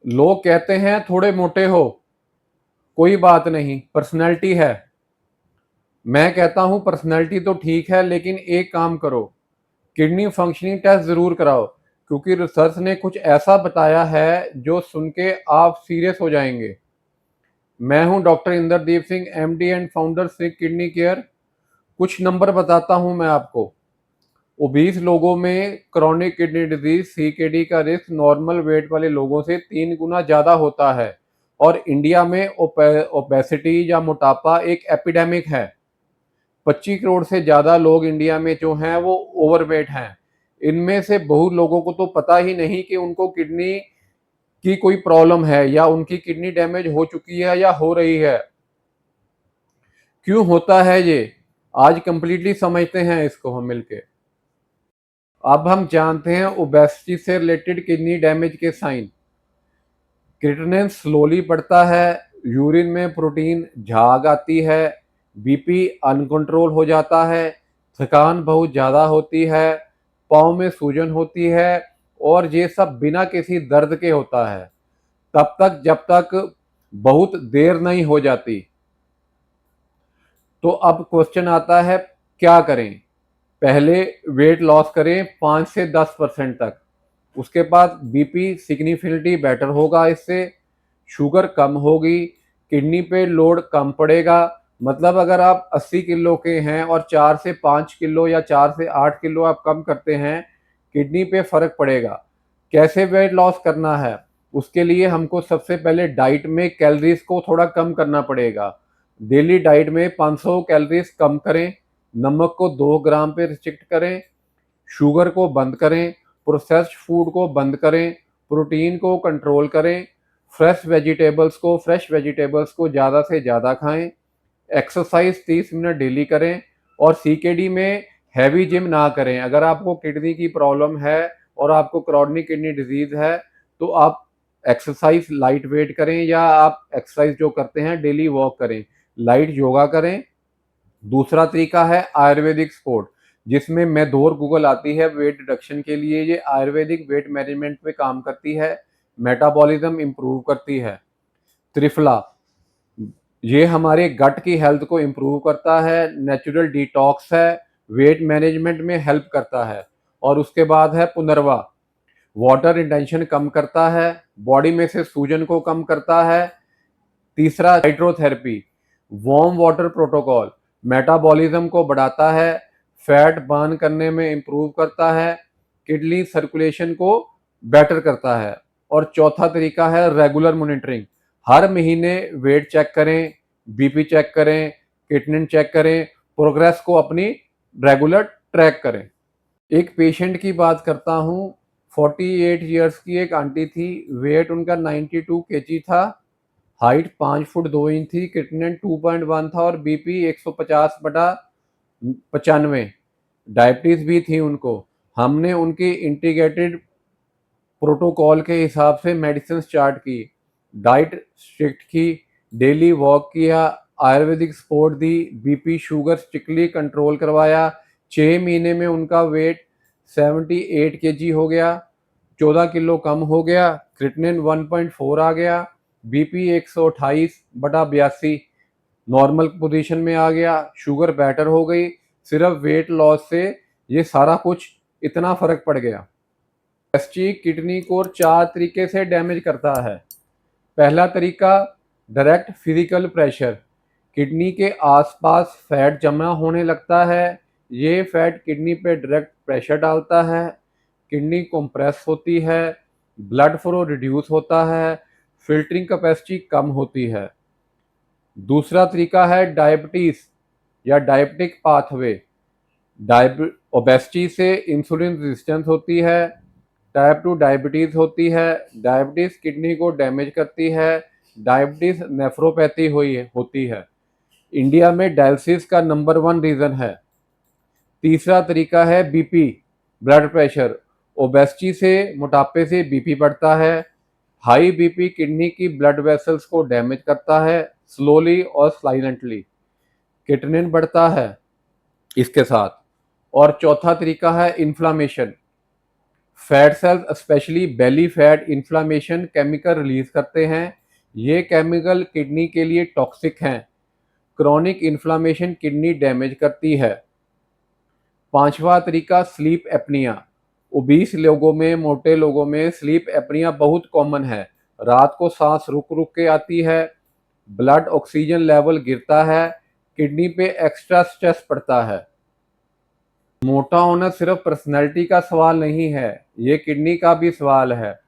लोग कहते हैं थोड़े मोटे हो, कोई बात नहीं, पर्सनैलिटी है। मैं कहता हूं पर्सनैलिटी तो ठीक है, लेकिन एक काम करो, किडनी फंक्शनिंग टेस्ट जरूर कराओ, क्योंकि रिसर्च ने कुछ ऐसा बताया है जो सुन के आप सीरियस हो जाएंगे। मैं हूं doctor Indradeep Singh, MD and founder Singh kidney care. कुछ नंबर बताता हूं मैं आपको। ओबीस लोगों में क्रॉनिक किडनी डिजीज सीकेडी का रिस्क नॉर्मल वेट वाले लोगों से 3 गुना ज़्यादा होता है। और इंडिया में ओबेसिटी या मोटापा एक एपिडेमिक है। 25 करोड़ से ज़्यादा लोग इंडिया में जो हैं वो ओवरवेट हैं। इनमें से बहुत लोगों को तो पता ही नहीं कि उनको किडनी की कोई प्रॉब्लम है या उनकी किडनी डैमेज हो चुकी है या हो रही है। क्यों होता है ये, आज कंप्लीटली समझते हैं इसको हम मिलके। अब हम जानते हैं ओबेसिटी से रिलेटेड किडनी डैमेज के साइन। क्रिएटिनिन स्लोली बढ़ता है, यूरिन में प्रोटीन झाग आती है, बीपी अनकंट्रोल हो जाता है, थकान बहुत ज़्यादा होती है, पाँव में सूजन होती है, और ये सब बिना किसी दर्द के होता है, तब तक जब तक बहुत देर नहीं हो जाती। तो अब क्वेश्चन आता है, क्या करें? पहले वेट लॉस करें 5 से 10% तक। उसके बाद बीपी सिग्निफिकेंटली बेटर होगा, इससे शुगर कम होगी, किडनी पे लोड कम पड़ेगा। मतलब अगर आप 80 किलो के हैं और 4 से 5 किलो या 4 से 8 किलो आप कम करते हैं, किडनी पे फर्क पड़ेगा। कैसे वेट लॉस करना है? उसके लिए हमको सबसे पहले डाइट में कैलोरीज को थोड़ा कम करना पड़ेगा। डेली डाइट में 500 कैलोरीज कम करें, नमक को 2 ग्राम पे रिस्ट्रिक्ट करें, शुगर को बंद करें, प्रोसेस्ड फूड को बंद करें, प्रोटीन को कंट्रोल करें, फ्रेश वेजिटेबल्स को ज़्यादा से ज़्यादा खाएं, एक्सरसाइज 30 मिनट डेली करें, और सीकेडी में हैवी जिम ना करें। अगर आपको किडनी की प्रॉब्लम है और आपको क्रॉनिक किडनी डिजीज है, तो आप एक्सरसाइज लाइट वेट करें, या आप एक्सरसाइज जो करते हैं डेली वॉक करें, लाइट योगा करें। दूसरा तरीका है आयुर्वेदिक सपोर्ट, जिसमें मेदोर गूगल आती है वेट रिडक्शन के लिए। ये आयुर्वेदिक वेट मैनेजमेंट पे काम करती है, मेटाबॉलिज्म इंप्रूव करती है। त्रिफला, ये हमारे गट की हेल्थ को इम्प्रूव करता है, नेचुरल डिटॉक्स है, वेट मैनेजमेंट में हेल्प करता है। और उसके बाद है पुनर्वा, वाटर रिटेंशन कम करता है, बॉडी में से सूजन को कम करता है। तीसरा hydrotherapy, warm water protocol, metabolism को बढ़ाता है, फैट बर्न करने में इंप्रूव करता है, किडनी सर्कुलेशन को बेटर करता है। और चौथा तरीका है रेगुलर मॉनिटरिंग। हर महीने वेट चेक करें, बीपी चेक करें, किडनी चेक करें, प्रोग्रेस को अपनी रेगुलर ट्रैक करें। एक पेशेंट की बात करता हूँ। 48 ईयर्स की एक आंटी थी, वेट उनका 92 केजी था, हाइट 5 फुट 2 इंच थी, क्रिएटिनिन 2.1 था, और बीपी 150/95। डायबिटीज भी थी उनको। हमने उनकी इंटीग्रेटेड प्रोटोकॉल के हिसाब से मेडिसिन स्टार्ट की, डाइट स्ट्रिक्ट की, डेली वॉक किया, आयुर्वेदिक सपोर्ट दी, बीपी शुगर स्ट्रिक्टली कंट्रोल करवाया। 6 महीने में उनका वेट 78 केजी हो गया, 14 किलो कम हो गया, क्रिएटिनिन 1.4 आ गया, बीपी 128/82 नॉर्मल पोजीशन में आ गया, शुगर बेटर हो गई। सिर्फ वेट लॉस से ये सारा कुछ इतना फर्क पड़ गया। गैस्ट्रिक किडनी को 4 तरीके से डैमेज करता है। पहला तरीका, डायरेक्ट फिजिकल प्रेशर, किडनी के आसपास फैट जमा होने लगता है, ये फैट किडनी पे डायरेक्ट प्रेशर डालता है, किडनी कंप्रेस होती है, ब्लड फ्लो रिड्यूस होता है, फिल्टरिंग कैपेसिटी कम होती है। दूसरा तरीका है डायबिटीज या डायबिटिक पाथवे। ओबेसिटी से इंसुलिन रेजिस्टेंस होती है, टाइप 2 डायबिटीज होती है, डायबिटीज किडनी को डैमेज करती है, डायबिटीज नेफ्रोपैथी होती है। इंडिया में डायलिसिस का नंबर 1 रीजन है। तीसरा तरीका है बीपी, ब्लड प्रेशर। ओबेसिटी से, मोटापे से बीपी बढ़ता है। हाई बीपी किडनी की ब्लड वेसल्स को डैमेज करता है, स्लोली और साइलेंटली। किडनी बढ़ता है इसके साथ। और चौथा तरीका है inflammation. Fat cells specially belly fat inflammation chemical release करते हैं। ये केमिकल किडनी के लिए टॉक्सिक हैं। क्रॉनिक इन्फ्लामेशन किडनी डैमेज करती है। पांचवा तरीका स्लीप एपनिया। ओबीस लोगों में, मोटे लोगों में स्लीप एपनिया बहुत कॉमन है। रात को सांस रुक रुक के आती है, ब्लड ऑक्सीजन लेवल गिरता है, किडनी पे एक्स्ट्रा स्ट्रेस पड़ता है। मोटा होना सिर्फ पर्सनैलिटी का सवाल नहीं है, ये किडनी का भी सवाल है।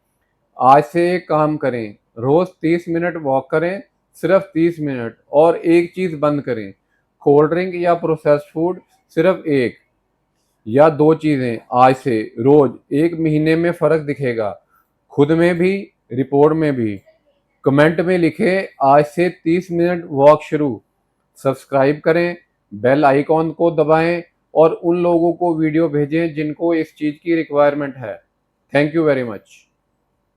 आज से एक काम करें, रोज 30 मिनट वॉक करें, सिर्फ 30 मिनट, और एक चीज बंद करें, कोल्ड ड्रिंक या प्रोसेस्ड फूड, सिर्फ एक या दो चीजें। आज से रोज, एक महीने में फर्क दिखेगा, खुद में भी, रिपोर्ट में भी। कमेंट में लिखें आज से 30 मिनट वॉक शुरू। सब्सक्राइब करें, बेल आइकॉन को दबाएं और उन लोगों को वीडियो भेजें जिनको इस चीज़ की रिक्वायरमेंट है। Thank you very much.